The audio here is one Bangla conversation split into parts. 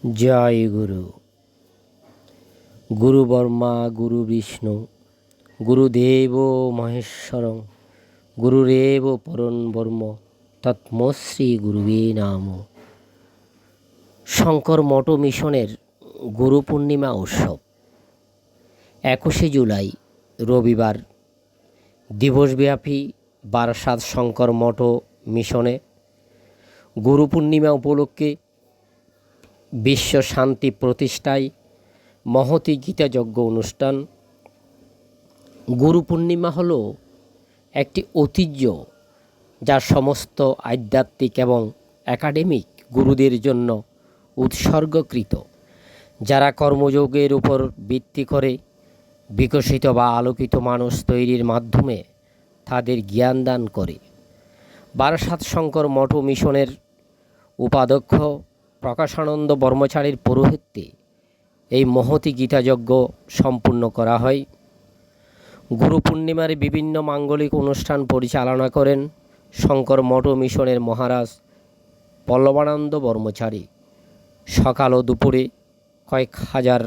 জয় গুরু। গুরু ব্রহ্মা গুরু বিষ্ণু গুরুদেব মহেশ্বরং গুরুরেব পরম ব্রহ্ম তস্মৈ গুরুবে নমঃ। শঙ্কর মঠ মিশনের গুরু পূর্ণিমা উৎসব 21শে জুলাই রবিবার দিবসব্যাপী বারাসাত শঙ্কর মঠ মিশনে গুরু পূর্ণিমা উপলক্ষে বিশ্ব শান্তি প্রতিষ্ঠায় মহতী গীতাযজ্ঞ অনুষ্ঠান। গুরু পূর্ণিমা হল একটি ঐতিহ্য যা সমস্ত আধ্যাত্মিক এবং একাডেমিক গুরুদের জন্য উৎসর্গকৃত, যারা কর্মযোগের উপর ভিত্তি করে বিকশিত বা আলোকিত মানুষ তৈরির মাধ্যমে তাদের জ্ঞান দান করে। বারাসাত শঙ্কর মঠ মিশনের উপাধ্যক্ষ প্রকাশানন্দ ব্রহ্মচারীর পৌরোহিত্যে এই মহতী গীতাযজ্ঞ সম্পূর্ণ করা হয়। গুরু পূর্ণিমার বিভিন্ন মাঙ্গলিক অনুষ্ঠান পরিচালনা করেন শঙ্কর মঠ মিশনের মহারাজ পল্লবানন্দ ব্রহ্মচারী। সকাল ও দুপুরে কয়েক হাজার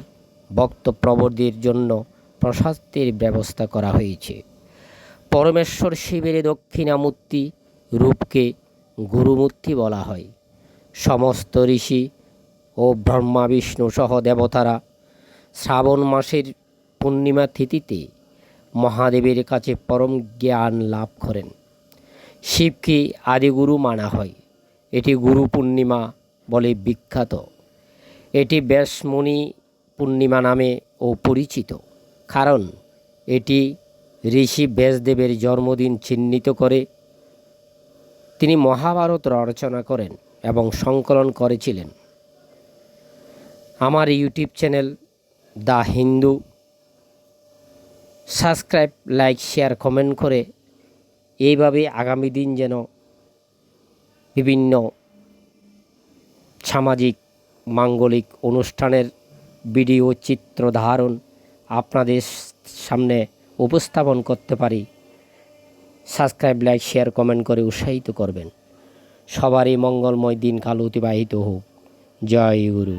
ভক্তপ্রবরদের জন্য প্রসাদের ব্যবস্থা করা হয়েছে। পরমেশ্বর শিবের দক্ষিণামূর্তি রূপকে গুরুমূর্তি বলা হয়। সমস্ত ঋষি ও ব্রহ্মা বিষ্ণু সহ দেবতারা শ্রাবণ মাসের পূর্ণিমা তিথিতে মহাদেবের কাছে পরম জ্ঞান লাভ করেন। শিবকে আদিগুরু মানা হয়। এটি গুরু পূর্ণিমা বলে বিখ্যাত। এটি ব্যাসমুনি পূর্ণিমা নামেও পরিচিত, কারণ এটি ঋষি ব্যাসদেবের জন্মদিন চিহ্নিত করে। তিনি মহাভারত রচনা করেন এবং সংকলন করেছিলেন। আমার YouTube channel the Hindu subscribe, like, share, comment করে এইভাবে আগামী দিন যেন বিভিন্ন সামাজিক মাঙ্গলিক অনুষ্ঠানের ভিডিও চিত্র ধারণ আপনাদের সামনে উপস্থাপন করতে পারি। সাবস্ক্রাইব, লাইক, শেয়ার, কমেন্ট করে উৎসাহিত করবেন। সবারই মঙ্গলময় দিনকাল অতিবাহিত হোক। জয় গুরু।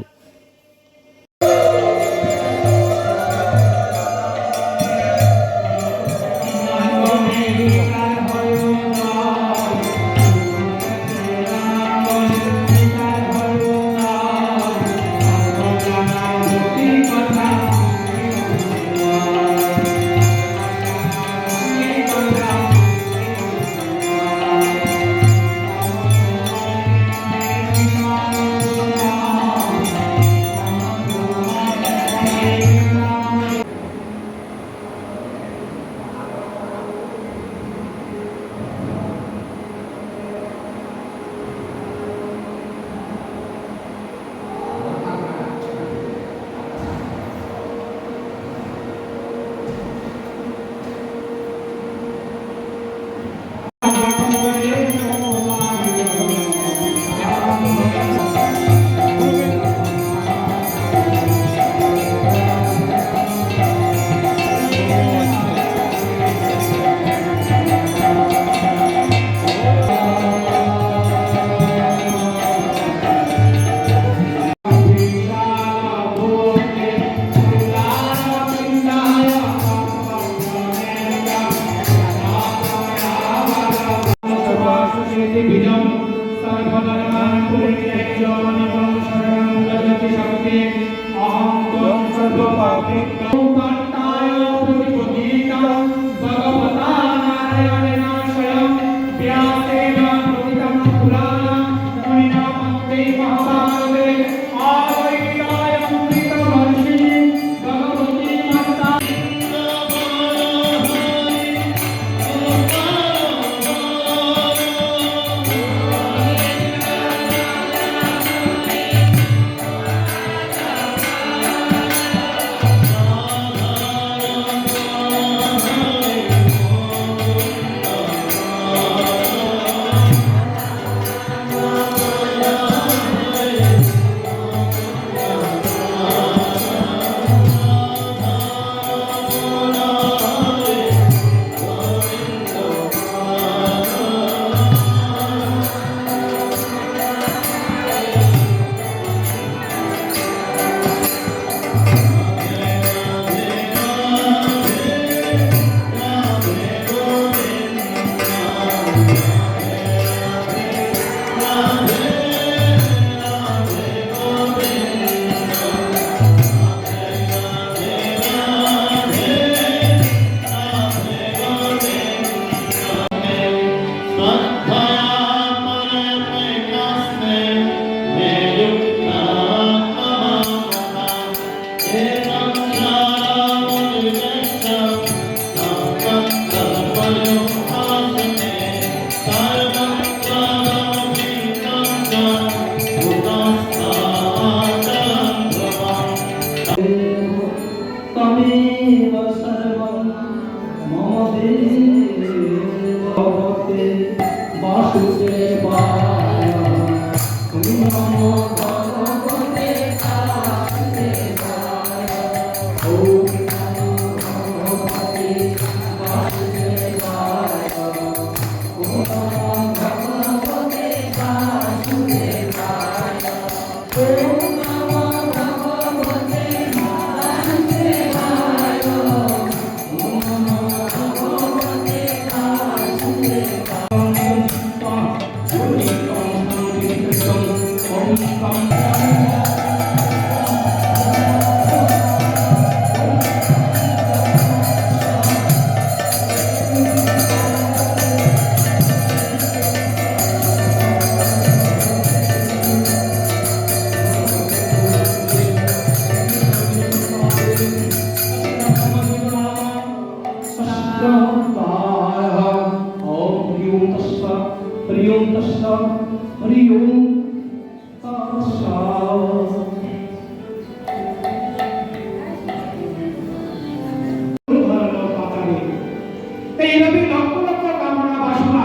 এইভাবে লক্ষ লক্ষ কামনা বাসনা,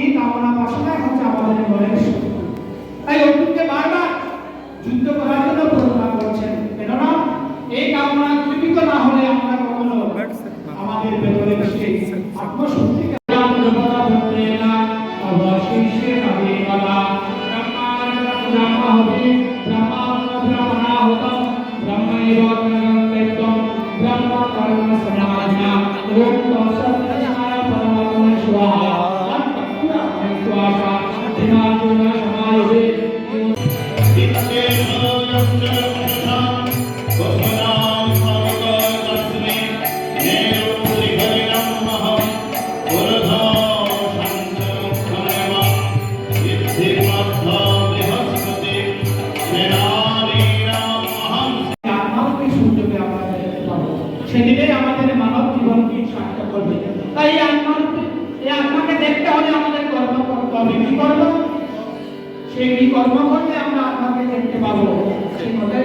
এই কামনা বাসনা হচ্ছে আমাদের মনের শক্তি। তাই অর্জুনকে বারবার যুদ্ধ করার জন্য প্রেরণা করছেন, কেননা এই কামনা জীবিত না হলে আমরা কখনো আমাদের ভেতরে সেই আত্মশক্তিকে অবশেষে হবে বলা ব্রহ্মা হবে ব্রহ্মা হতো ব্রহ্মৈব কর্মবেদম ব্রহ্ম কর্ম সমাধনা ওম তৎসৎ পরমাত্মা স্বাহা তৎপুরা স্বাহা দিনাজুনা সমাধি নিত্যে সর্বজন্মনাম বসনাম ভগবতস্মে নেরুরি হরিনামঃ পুরধাম শান্তমুখমেব সিদ্ধির্মধ্য বৃহস্পতি সেনানীনাম অহং। আত্মাকে সুযোগে আমরা দেখতে পাবো, সেদিনে আমাদের মানব জীবন কি সার্থক করবে। তাই এই আত্মাকে দেখতে হলে আমাদের কর্ম করতে হবে। কি কর্ম? সেই কর্ম করলে আমরা আত্মাকে দেখতে পাবো। সেই কথাই